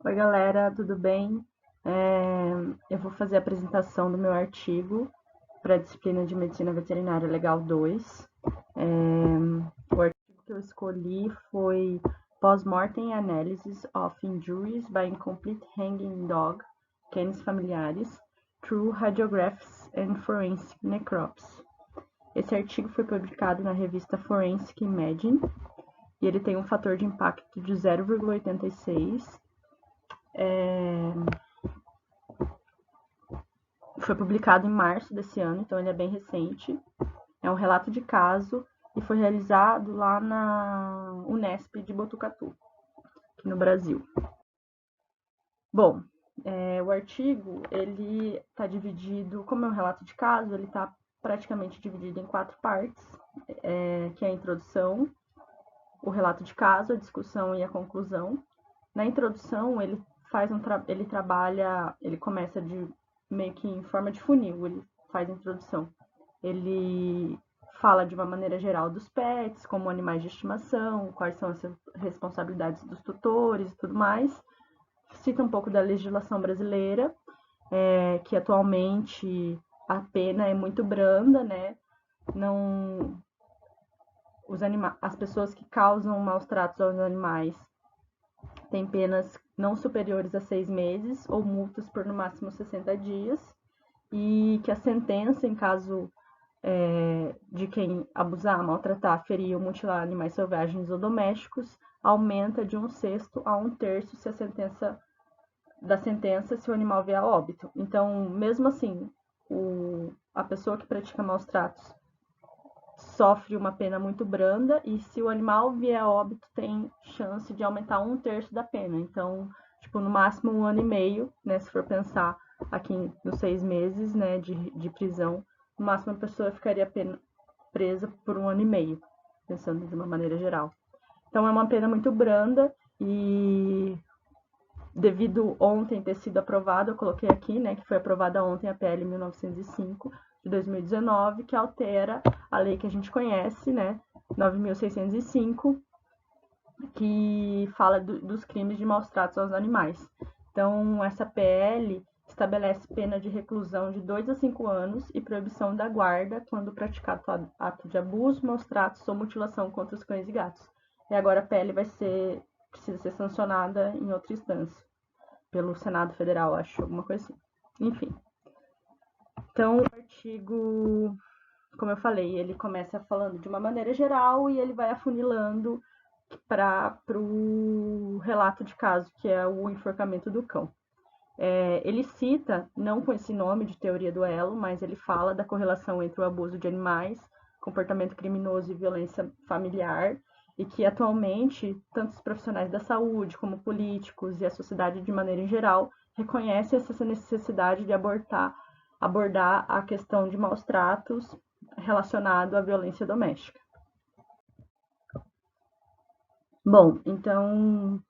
Oi, galera, tudo bem? Eu vou fazer a apresentação do meu artigo para a disciplina de Medicina Veterinária Legal 2. O artigo que eu escolhi foi Post-Mortem Analysis of Injuries by Incomplete Hanging Dog, Canis Familiaris, Through Radiographs and Forensic Necropsy. Esse artigo foi publicado na revista Forensic Imaging e ele tem um fator de impacto de 0,86. Foi publicado em março desse ano, então ele é bem recente. É um relato de caso e foi realizado lá na Unesp de Botucatu, aqui no Brasil. Bom, o artigo ele está dividido, como é um relato de caso, ele está praticamente dividido em 4 partes, que é a introdução, o relato de caso, a discussão e a conclusão. Na introdução ele ele trabalha, ele começa de meio que em forma de funil, ele faz a introdução. Ele fala de uma maneira geral dos pets, como animais de estimação, quais são as responsabilidades dos tutores e tudo mais. Cita um pouco da legislação brasileira, que atualmente a pena é muito branda, né? Não, as pessoas que causam maus tratos aos animais têm penas não superiores a 6 meses ou multas por no máximo 60 dias, e que a sentença, em caso de quem abusar, maltratar, ferir ou mutilar animais selvagens ou domésticos, aumenta de 1/6 a 1/3 se da sentença se o animal vier a óbito. Então, mesmo assim, a pessoa que pratica maus tratos sofre uma pena muito branda e se o animal vier a óbito tem chance de aumentar 1/3 da pena. Então, tipo, no máximo 1 ano e meio, né, se for pensar aqui nos 6 meses, né, de prisão, no máximo a pessoa ficaria presa por 1 ano e meio, pensando de uma maneira geral. Então é uma pena muito branda e devido ontem ter sido aprovada, eu coloquei aqui, né, que foi aprovada ontem a PL 1905 de 2019, que altera a lei que a gente conhece, né, 9.605, que fala dos crimes de maus tratos aos animais. Então, essa PL estabelece pena de reclusão de 2 a 5 anos e proibição da guarda quando praticado ato de abuso, maus tratos ou mutilação contra os cães e gatos. E agora a PL precisa ser sancionada em outra instância, pelo Senado Federal, acho, alguma coisa assim. Enfim. Então, o artigo, como eu falei, ele começa falando de uma maneira geral e ele vai afunilando para o relato de caso, que é o enforcamento do cão. Ele cita, não com esse nome de teoria do elo, mas ele fala da correlação entre o abuso de animais, comportamento criminoso e violência familiar, e que atualmente tanto os profissionais da saúde como políticos e a sociedade de maneira em geral reconhecem essa necessidade de abordar a questão de maus tratos relacionado à violência doméstica. Bom, então,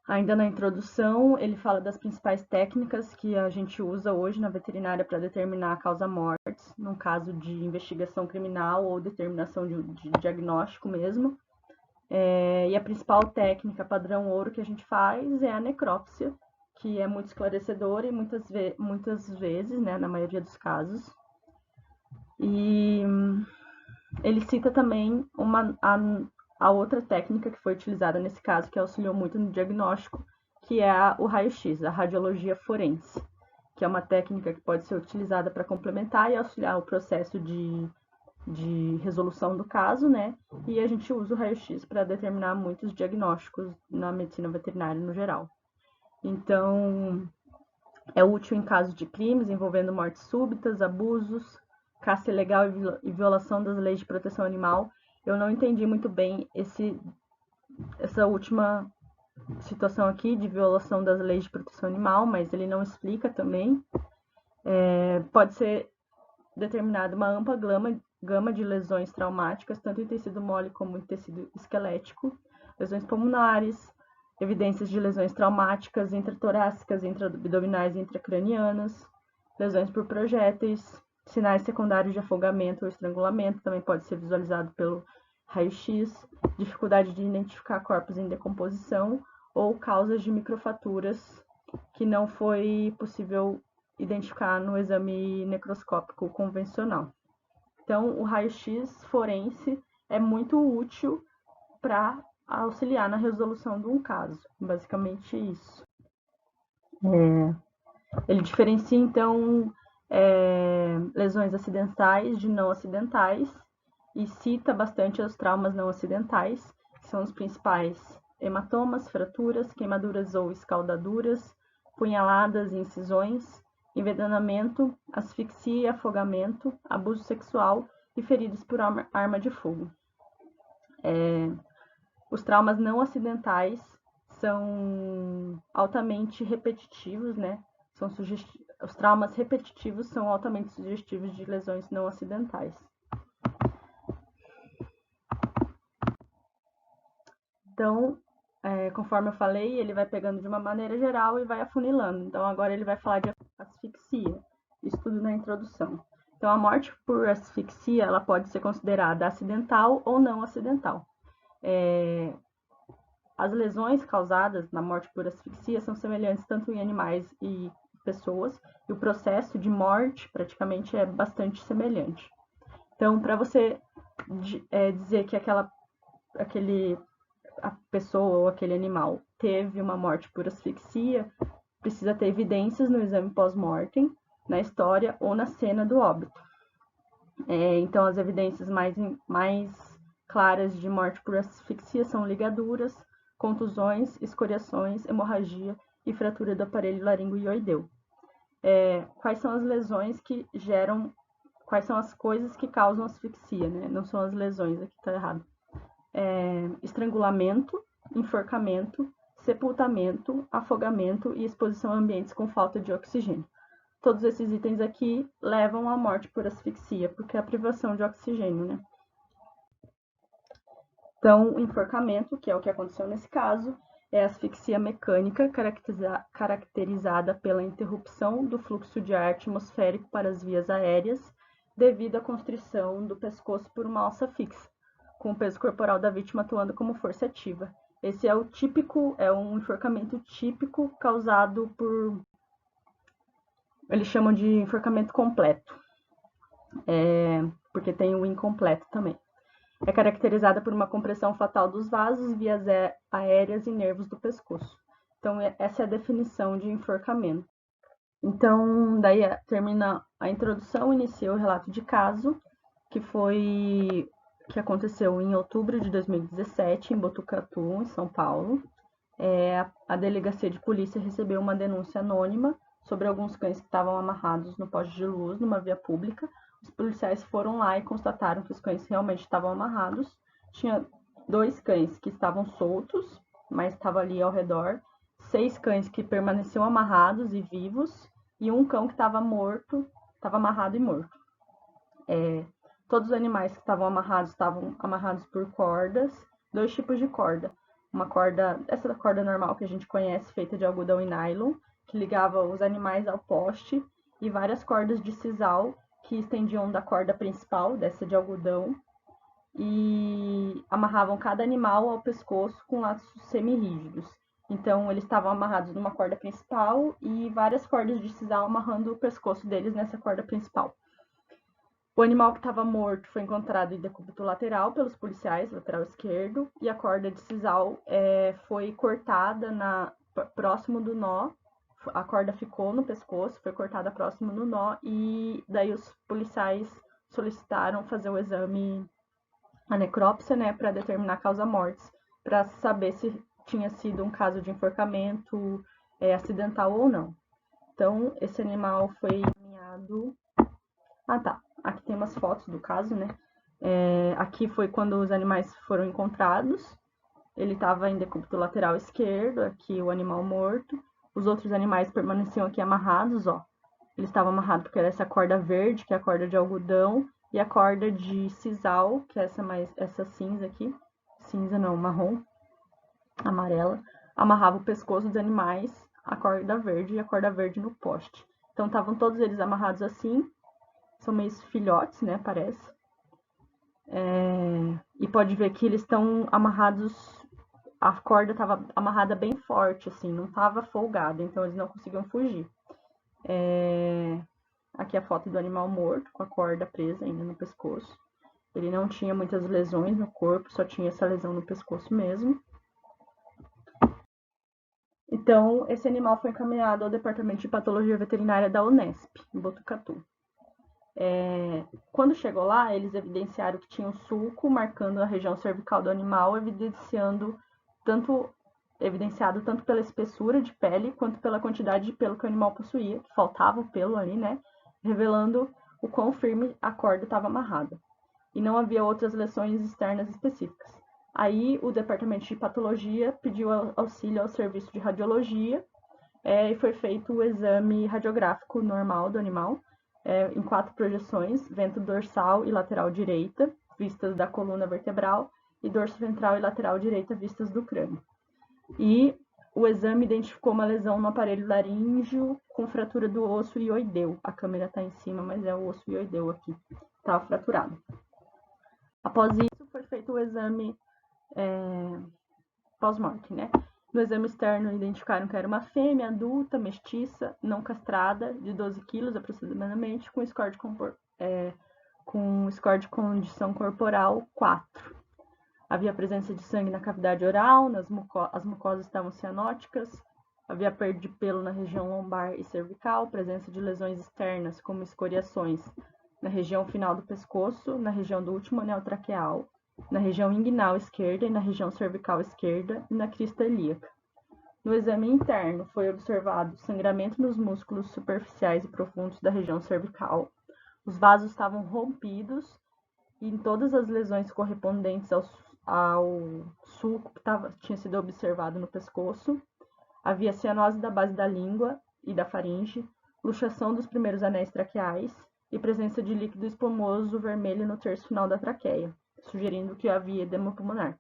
ainda na introdução, ele fala das principais técnicas que a gente usa hoje na veterinária para determinar a causa-mortes, num caso de investigação criminal ou determinação de diagnóstico mesmo. E a principal técnica padrão ouro que a gente faz é a necrópsia, que é muito esclarecedora e muitas vezes, né, na maioria dos casos. E ele cita também a outra técnica que foi utilizada nesse caso, que auxiliou muito no diagnóstico, que é o raio-x, a radiologia forense, que é uma técnica que pode ser utilizada para complementar e auxiliar o processo de resolução do caso, né? E a gente usa o raio-x para determinar muitos diagnósticos na medicina veterinária no geral. Então, é útil em casos de crimes envolvendo mortes súbitas, abusos, caça ilegal e violação das leis de proteção animal. Eu não entendi muito bem essa última situação aqui de violação das leis de proteção animal, mas ele não explica também. Pode ser determinada uma ampla gama de lesões traumáticas, tanto em tecido mole como em tecido esquelético, lesões pulmonares, evidências de lesões traumáticas intratorácicas, intraabdominais e intracranianas, lesões por projéteis, sinais secundários de afogamento ou estrangulamento, também pode ser visualizado pelo raio-x, dificuldade de identificar corpos em decomposição ou causas de microfraturas que não foi possível identificar no exame necroscópico convencional. Então, o raio-x forense é muito útil para auxiliar na resolução de um caso, basicamente isso. Ele diferencia, então, lesões acidentais de não acidentais e cita bastante os traumas não acidentais, que são os principais: hematomas, fraturas, queimaduras ou escaldaduras, punhaladas e incisões, envenenamento, asfixia e afogamento, abuso sexual e feridos por arma de fogo. Os traumas não acidentais são altamente repetitivos, né? Os traumas repetitivos são altamente sugestivos de lesões não acidentais. Então, conforme eu falei, ele vai pegando de uma maneira geral e vai afunilando. Então, agora ele vai falar de asfixia, isso tudo na introdução. Então, a morte por asfixia, ela pode ser considerada acidental ou não acidental. As lesões causadas na morte por asfixia são semelhantes tanto em animais e pessoas, e o processo de morte praticamente é bastante semelhante. Então, para você dizer que a pessoa ou aquele animal teve uma morte por asfixia, precisa ter evidências no exame pós-mortem, na história ou na cena do óbito. Então, as evidências mais claras de morte por asfixia são ligaduras, contusões, escoriações, hemorragia e fratura do aparelho laringoideal. Quais são as lesões que geram, quais são as coisas que causam asfixia, né? Não são as lesões, aqui tá errado. Estrangulamento, enforcamento, sepultamento, afogamento e exposição a ambientes com falta de oxigênio. Todos esses itens aqui levam à morte por asfixia, porque é a privação de oxigênio, né? Então, o enforcamento, que é o que aconteceu nesse caso, é a asfixia mecânica caracterizada pela interrupção do fluxo de ar atmosférico para as vias aéreas devido à constrição do pescoço por uma alça fixa, com o peso corporal da vítima atuando como força ativa. Esse é um enforcamento típico causado por... Eles chamam de enforcamento completo, porque tem o incompleto também. É caracterizada por uma compressão fatal dos vasos, vias aéreas e nervos do pescoço. Então, essa é a definição de enforcamento. Então, daí termina a introdução, inicia o relato de caso, que aconteceu em outubro de 2017, em Botucatu, em São Paulo. A delegacia de polícia recebeu uma denúncia anônima sobre alguns cães que estavam amarrados no poste de luz, numa via pública. Os policiais foram lá e constataram que os cães realmente estavam amarrados. Tinha 2 cães que estavam soltos, mas estavam ali ao redor. 6 cães que permaneciam amarrados e vivos. E um cão que estava morto, estava amarrado e morto. Todos os animais que estavam amarrados por cordas, 2 tipos de corda. Essa corda normal que a gente conhece, feita de algodão e nylon, que ligava os animais ao poste, e várias cordas de sisal que estendiam da corda principal, dessa de algodão, e amarravam cada animal ao pescoço com laços semi-rígidos. Então, eles estavam amarrados numa corda principal e várias cordas de sisal amarrando o pescoço deles nessa corda principal. O animal que estava morto foi encontrado em decúbito lateral pelos policiais, lateral esquerdo, e a corda de sisal foi cortada próximo do nó. A corda ficou no pescoço, foi cortada próximo do nó, e daí os policiais solicitaram fazer o exame, a necrópsia, né, para determinar a causa mortis, para saber se tinha sido um caso de enforcamento acidental ou não. Então, esse animal foi encaminhado... Aqui tem umas fotos do caso, né? Aqui foi quando os animais foram encontrados. Ele estava em decúbito lateral esquerdo, aqui o animal morto. Os outros animais permaneciam aqui amarrados, ó. Eles estavam amarrados porque era essa corda verde, que é a corda de algodão, e a corda de sisal, que é essa cinza aqui. Cinza não, marrom, amarela. Amarrava o pescoço dos animais, a corda verde e a corda verde no poste. Então, estavam todos eles amarrados assim. São meio filhotes, né, parece. E pode ver que eles estão amarrados, a corda estava amarrada bem forte, assim, não estava folgado, então eles não conseguiam fugir. Aqui a foto do animal morto, com a corda presa ainda no pescoço. Ele não tinha muitas lesões no corpo, só tinha essa lesão no pescoço mesmo. Então, esse animal foi encaminhado ao Departamento de Patologia Veterinária da Unesp, em Botucatu. Quando chegou lá, eles evidenciaram que tinha um sulco marcando a região cervical do animal, evidenciado tanto pela espessura de pele quanto pela quantidade de pelo que o animal possuía, que faltava o pelo ali, né? Revelando o quão firme a corda estava amarrada. E não havia outras lesões externas específicas. Aí o departamento de patologia pediu auxílio ao serviço de radiologia e foi feito o exame radiográfico normal do animal, em 4 projeções, ventro dorsal e lateral direita, vistas da coluna vertebral, e dorso ventral e lateral direita, vistas do crânio. E o exame identificou uma lesão no aparelho laríngeo com fratura do osso ioideu. A câmera está em cima, mas é o osso ioideu aqui. Estava fraturado. Após isso, foi feito o exame pós-morte, né? No exame externo, identificaram que era uma fêmea adulta, mestiça, não castrada, de 12 quilos aproximadamente, com score de condição corporal 4. Havia presença de sangue na cavidade oral, as mucosas estavam cianóticas, havia perda de pelo na região lombar e cervical, presença de lesões externas, como escoriações, na região final do pescoço, na região do último anel traqueal, na região inguinal esquerda e na região cervical esquerda e na crista ilíaca. No exame interno, foi observado sangramento nos músculos superficiais e profundos da região cervical. Os vasos estavam rompidos e em todas as lesões correspondentes ao sulco que tinha sido observado no pescoço. Havia cianose da base da língua e da faringe, luxação dos primeiros anéis traqueais e presença de líquido espumoso vermelho no terço final da traqueia, sugerindo que havia edema pulmonar.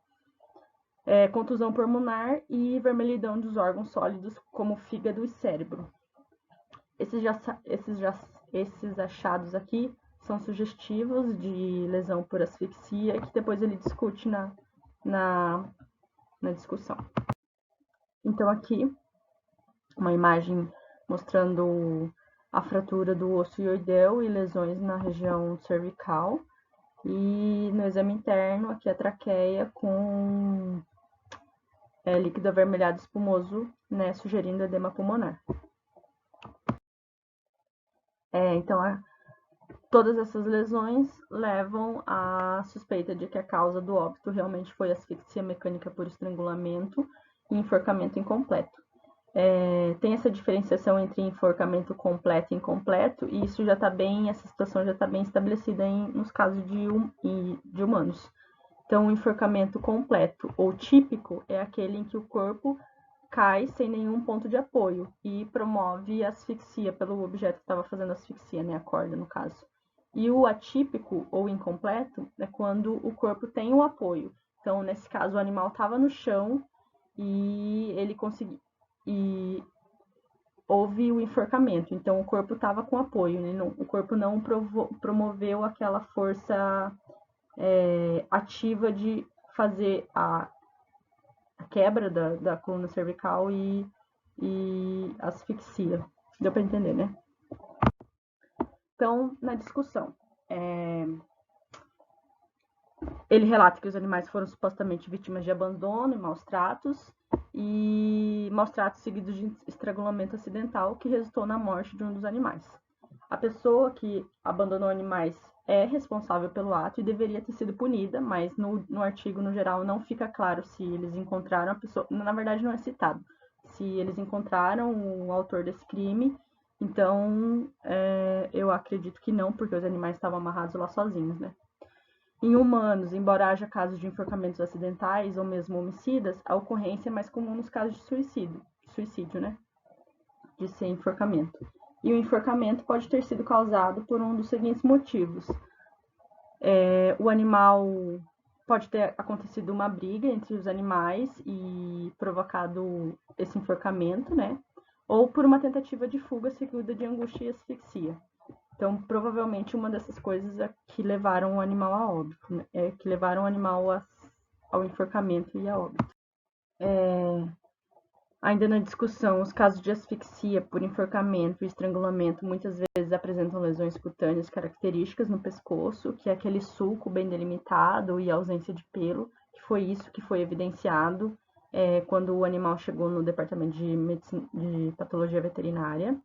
Contusão pulmonar e vermelhidão dos órgãos sólidos, como fígado e cérebro. Esses achados aqui são sugestivos de lesão por asfixia, que depois ele discute na discussão. Então, aqui, uma imagem mostrando a fratura do osso ioideu e lesões na região cervical. E no exame interno, aqui a traqueia com líquido avermelhado espumoso, né, sugerindo edema pulmonar. Então, todas essas lesões levam à suspeita de que a causa do óbito realmente foi asfixia mecânica por estrangulamento e enforcamento incompleto. Tem essa diferenciação entre enforcamento completo e incompleto, e isso já está bem, essa situação já está bem estabelecida nos casos de humanos. Então, o enforcamento completo ou típico é aquele em que o corpo cai sem nenhum ponto de apoio e promove asfixia pelo objeto que estava fazendo asfixia, né, a corda no caso. E o atípico ou incompleto é quando o corpo tem um apoio. Então, nesse caso, o animal estava no chão e ele conseguiu. E houve o enforcamento, então o corpo estava com apoio, né? O corpo não promoveu aquela força ativa de fazer a quebra da coluna cervical e asfixia. Deu para entender, né? Então, na discussão, ele relata que os animais foram supostamente vítimas de abandono e maus tratos seguidos de estrangulamento acidental que resultou na morte de um dos animais. A pessoa que abandonou animais é responsável pelo ato e deveria ter sido punida, mas no artigo, no geral, não fica claro se eles encontraram a pessoa. Na verdade, não é citado se eles encontraram o autor desse crime. Então, eu acredito que não, porque os animais estavam amarrados lá sozinhos, né? Em humanos, embora haja casos de enforcamentos acidentais ou mesmo homicidas, a ocorrência é mais comum nos casos de suicídio, né? De ser enforcamento. E o enforcamento pode ter sido causado por um dos seguintes motivos. O animal pode ter acontecido uma briga entre os animais e provocado esse enforcamento, né? Ou por uma tentativa de fuga seguida de angústia e asfixia. Então, provavelmente, uma dessas coisas é que levaram o animal a óbito, né? Que levaram o animal ao enforcamento e a óbito. Ainda na discussão, os casos de asfixia por enforcamento e estrangulamento muitas vezes apresentam lesões cutâneas características no pescoço, que é aquele sulco bem delimitado e ausência de pelo, que foi isso que foi evidenciado quando o animal chegou no departamento de patologia veterinária.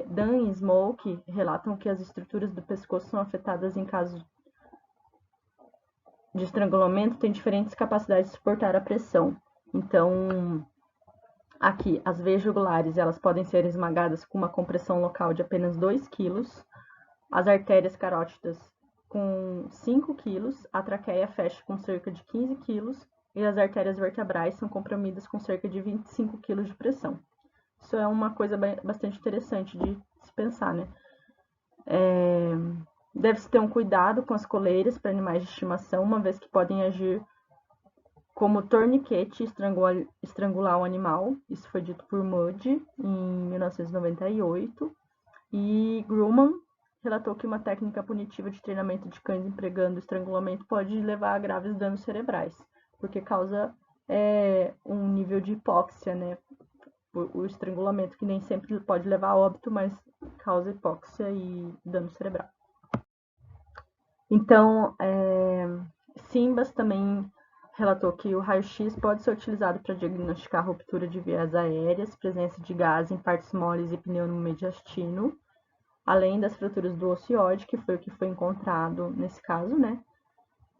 Dan e Smoke relatam que as estruturas do pescoço são afetadas em casos de estrangulamento, têm diferentes capacidades de suportar a pressão. Então, aqui, as veias jugulares elas podem ser esmagadas com uma compressão local de apenas 2 kg, as artérias carótidas com 5 kg, a traqueia fecha com cerca de 15 kg e as artérias vertebrais são comprimidas com cerca de 25 kg de pressão. Isso é uma coisa bastante interessante de se pensar, né? Deve-se ter um cuidado com as coleiras para animais de estimação, uma vez que podem agir como torniquete e estrangular o animal. Isso foi dito por Mudge em 1998. E Grumman relatou que uma técnica punitiva de treinamento de cães empregando estrangulamento pode levar a graves danos cerebrais, porque causa um nível de hipóxia, né? O estrangulamento, que nem sempre pode levar a óbito, mas causa hipóxia e dano cerebral. Então, Simbas também relatou que o raio-x pode ser utilizado para diagnosticar ruptura de vias aéreas, presença de gás em partes moles e pneumomediastino, além das fraturas do ocioide, que foi o que foi encontrado nesse caso, né?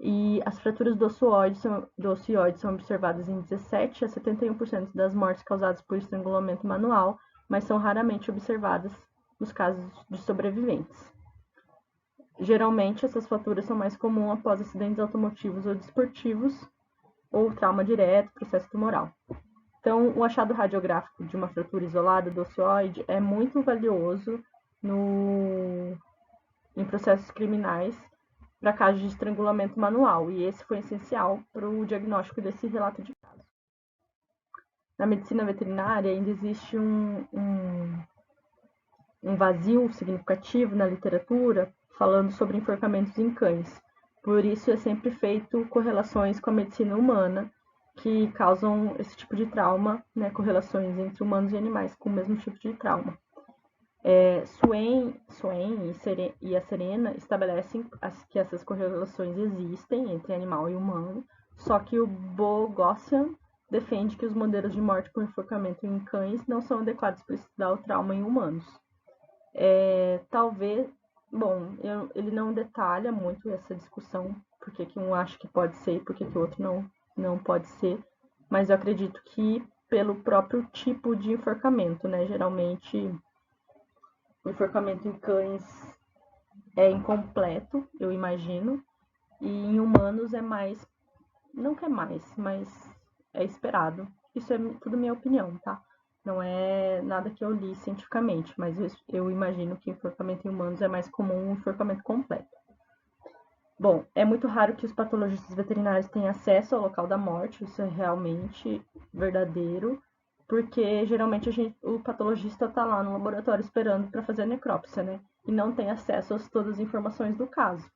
E as fraturas do ocioide são observadas em 17 a 71% das mortes causadas por estrangulamento manual, mas são raramente observadas nos casos de sobreviventes. Geralmente, essas fraturas são mais comuns após acidentes automotivos ou desportivos, ou trauma direto, processo tumoral. Então, o achado radiográfico de uma fratura isolada do ocioide é muito valioso em processos criminais para casos de estrangulamento manual, e esse foi essencial para o diagnóstico desse relato de caso. Na medicina veterinária, ainda existe um vazio significativo na literatura falando sobre enforcamentos em cães. Por isso, é sempre feito correlações com a medicina humana que causam esse tipo de trauma, né, correlações entre humanos e animais com o mesmo tipo de trauma. Swain e a Serena estabelecem que essas correlações existem entre animal e humano, só que o Bogossian defende que os modelos de morte por enforcamento em cães não são adequados para estudar o trauma em humanos. Talvez, bom, ele não detalha muito essa discussão, porque que um acha que pode ser e porque que o outro não pode ser, mas eu acredito que pelo próprio tipo de enforcamento, né? Geralmente o enforcamento em cães é incompleto, eu imagino, e em humanos é mais, não que é mais, mas é esperado. Isso é tudo minha opinião, tá? Não é nada que eu li cientificamente, mas eu imagino que enforcamento em humanos é mais comum um enforcamento completo. Bom, é muito raro que os patologistas veterinários tenham acesso ao local da morte, isso é realmente verdadeiro, porque geralmente o patologista está lá no laboratório esperando para fazer a necrópsia, né? E não tem acesso a todas as informações do caso.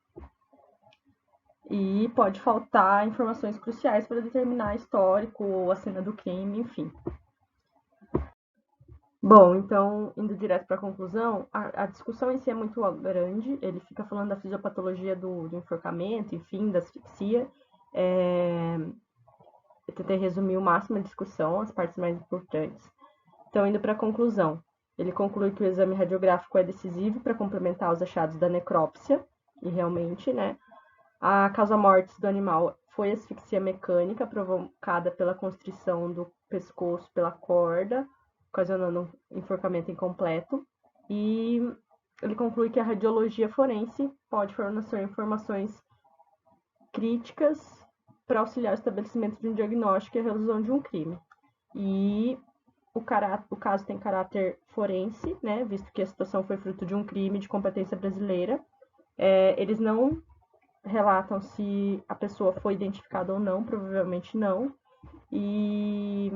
E pode faltar informações cruciais para determinar histórico ou a cena do crime, enfim. Bom, então, indo direto para a conclusão, a discussão em si é muito grande, ele fica falando da fisiopatologia do enforcamento, enfim, da asfixia. Eu tentei resumir o máximo a discussão, as partes mais importantes. Então, indo para a conclusão, ele conclui que o exame radiográfico é decisivo para complementar os achados da necrópsia, e realmente, né, a causa-morte do animal foi asfixia mecânica provocada pela constrição do pescoço pela corda, ocasionando um enforcamento incompleto. E ele conclui que a radiologia forense pode fornecer informações críticas para auxiliar o estabelecimento de um diagnóstico e a resolução de um crime. E o caso tem caráter forense, né, visto que a situação foi fruto de um crime de competência brasileira. Eles não relatam se a pessoa foi identificada ou não, provavelmente não. E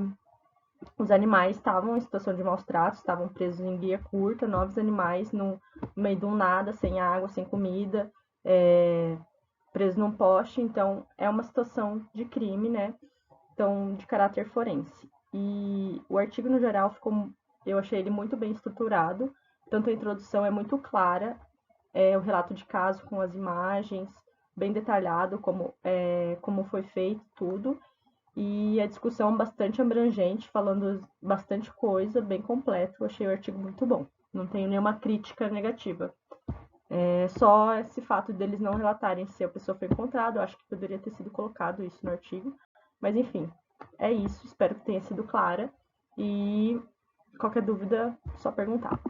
os animais estavam em situação de maus tratos, estavam presos em guia curta, 9 animais no meio do nada, sem água, sem comida, presos num poste. Então, é uma situação de crime, né? Então, de caráter forense. E o artigo, no geral, eu achei ele muito bem estruturado, tanto a introdução é muito clara, o relato de caso com as imagens, bem detalhado como foi feito tudo, e a discussão bastante abrangente, falando bastante coisa, bem completo. Eu achei o artigo muito bom. Não tenho nenhuma crítica negativa. É só esse fato deles não relatarem se a pessoa foi encontrada, eu acho que poderia ter sido colocado isso no artigo. Mas enfim, é isso. Espero que tenha sido clara. E qualquer dúvida, só perguntar.